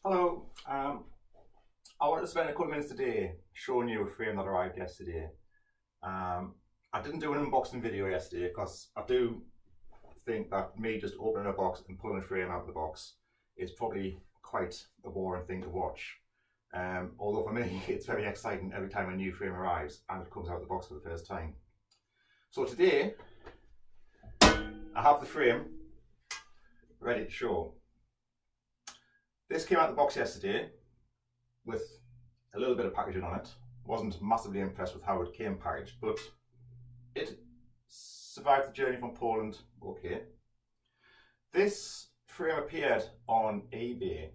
Hello, I wanted to spend a couple of minutes today showing you a frame that arrived yesterday. I didn't do an unboxing video yesterday because I do think that me just opening a box and pulling a frame out of the box is probably quite a boring thing to watch. Although for me it's very exciting every time a new frame arrives and it comes out of the box for the first time. So today I have the frame ready to show. This came out of the box yesterday with a little bit of packaging on it. Wasn't massively impressed with how it came packaged, but it survived the journey from Poland okay. This frame appeared on eBay,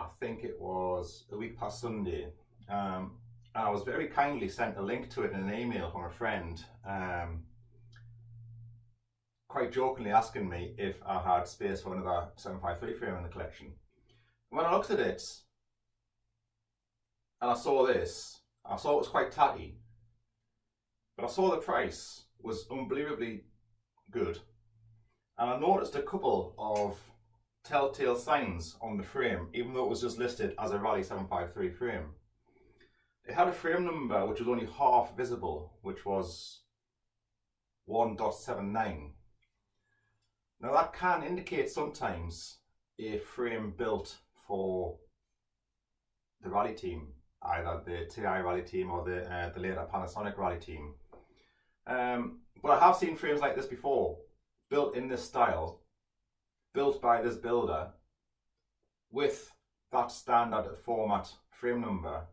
I think it was a week past Sunday, and I was very kindly sent a link to it in an email from a friend, quite jokingly asking me if I had space for another 753 frame in the collection. When I looked at it and I saw this, I saw it was quite tatty, but I saw the price was unbelievably good, and I noticed a couple of telltale signs on the frame, even though it was just listed as a Raleigh 753 frame. It had a frame number which was only half visible, which was 1.79. Now that can indicate sometimes a frame built for the Raleigh team, either the TI Raleigh team or the later Panasonic Raleigh team. But I have seen frames like this before, built in this style, built by this builder with that standard format frame number,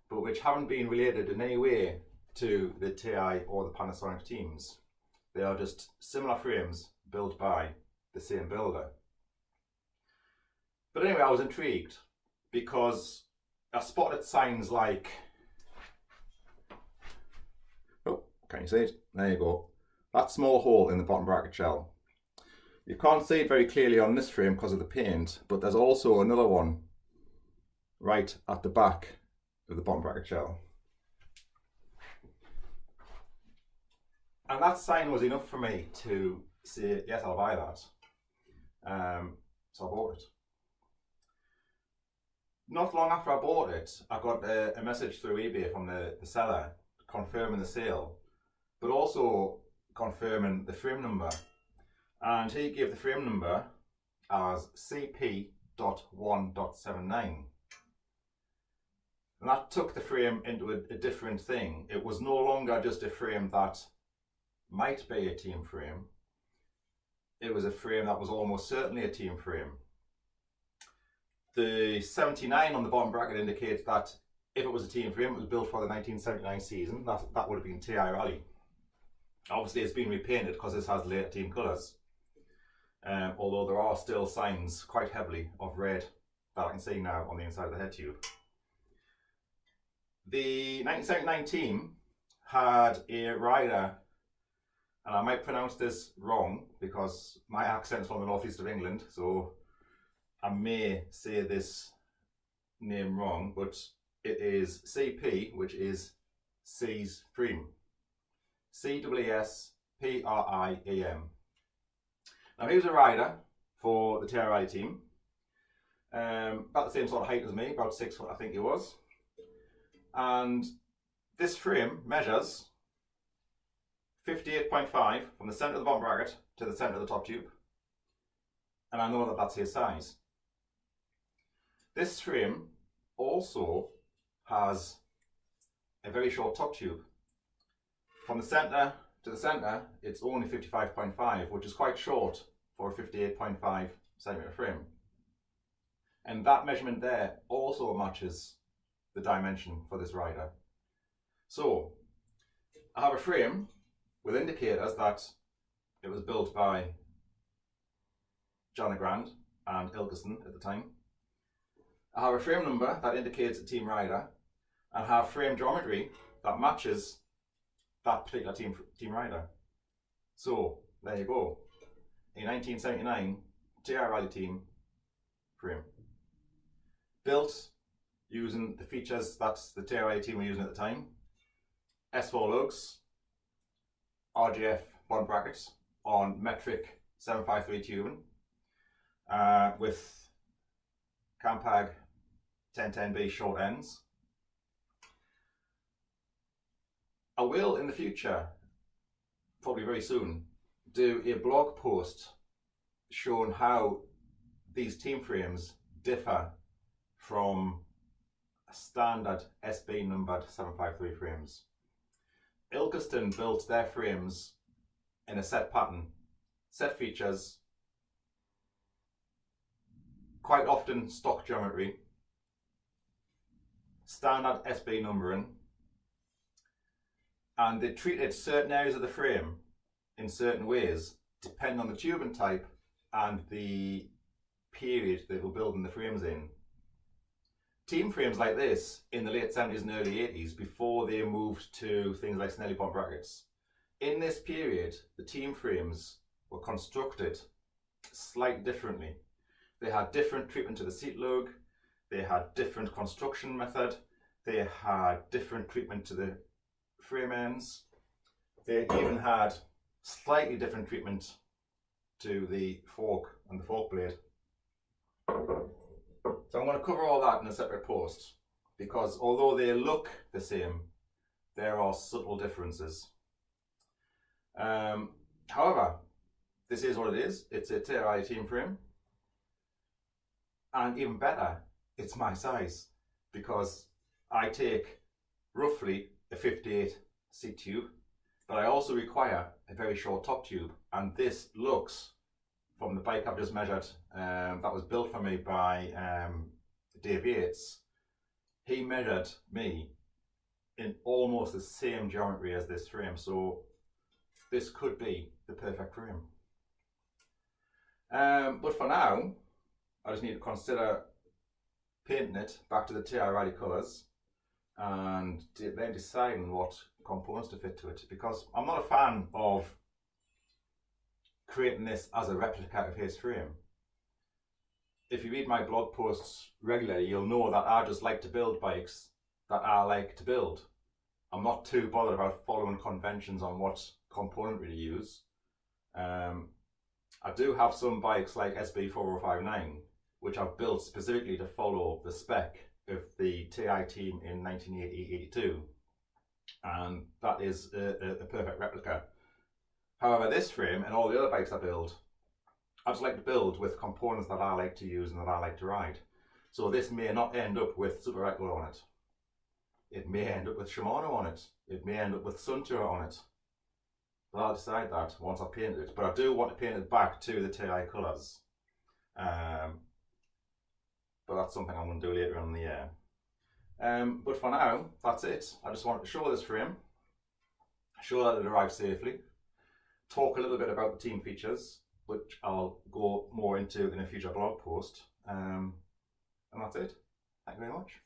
but which haven't been related in any way to the TI or the Panasonic teams. They are just similar frames built by the same builder. But anyway, I was intrigued because I spotted signs like, oh, can you see it? There you go. That small hole in the bottom bracket shell. You can't see it very clearly on this frame because of the paint, but there's also another one right at the back of the bottom bracket shell. And that sign was enough for me to say, yes, I'll buy that. So I bought it. Not long after I bought it, I got a message through eBay from the seller confirming the sale, but also confirming the frame number. And he gave the frame number as CP.1.79. And that took the frame into a different thing. It was no longer just a frame that might be a team frame. It was a frame that was almost certainly a team frame. The 79 on the bottom bracket indicates that if it was a team frame, it was built for the 1979 season. That would have been TI Raleigh. Obviously it's been repainted because this has later team colours. Although there are still signs quite heavily of red that I can see now on the inside of the head tube. The 1979 team had a rider, and I might pronounce this wrong because my accent's from the northeast of England, so I may say this name wrong, but it is CP, which is Cees Priem. C-W-S-P-R-I-E-M. Now he was a rider for the TI Raleigh team, about the same sort of height as me, about 6 foot I think he was. And this frame measures 58.5 from the centre of the bottom bracket to the centre of the top tube. And I know that that's his size. This frame also has a very short top tube. From the centre to the centre, it's only 55.5, which is quite short for a 58.5 centimetre frame. And that measurement there also matches the dimension for this rider. So I have a frame with indicators that it was built by John Grand and Ilkeson at the time. I have a frame number that indicates a team rider, and I have frame geometry that matches that particular team rider. So there you go, a 1979 TI Raleigh team frame, built using the features that the TI Raleigh team were using at the time: S4 lugs, RGF bottom brackets on metric 753 tubing, with Campag 1010B short ends. I will in the future, probably very soon, do a blog post showing how these team frames differ from standard SB numbered 753 frames. Ilkeston built their frames in a set pattern, set features, quite often stock geometry, standard SB numbering, and they treated certain areas of the frame in certain ways depending on the tubing type and the period they were building the frames in. Team frames like this in the late 70s and early 80s, before they moved to things like Snelly bond brackets, in this period the team frames were constructed slightly differently. They had different treatment to the seat lug, they had different construction method, they had different treatment to the frame ends, they even had slightly different treatment to the fork and the fork blade. So I'm going to cover all that in a separate post, because although they look the same, there are subtle differences. However, this is what it is. It's a TI team frame, and even better, it's my size, because I take roughly a 58 seat tube, but I also require a very short top tube, and this looks, from the bike I've just measured, that was built for me by Dave Yates, he measured me in almost the same geometry as this frame, so this could be the perfect frame. But for now, I just need to consider painting it back to the TI Raleigh colours and then deciding what components to fit to it, because I'm not a fan of creating this as a replica of his frame. If you read my blog posts regularly, you'll know that I just like to build bikes that I like to build. I'm not too bothered about following conventions on what component to use. I do have some bikes like SB4059, which I've built specifically to follow the spec of the TI team in 1980-82, and that is a perfect replica. However, this frame and all the other bikes I build, I just like to build with components that I like to use and that I like to ride. So this may not end up with Super Echo on it. It may end up with Shimano on it. It may end up with Suntour on it. But I'll decide that once I've painted it. But I do want to paint it back to the TI colours. But that's something I'm going to do later on in the year. But for now, that's it. I just wanted to show this frame, show that it arrived safely, talk a little bit about the team features, which I'll go more into in a future blog post. And that's it. Thank you very much.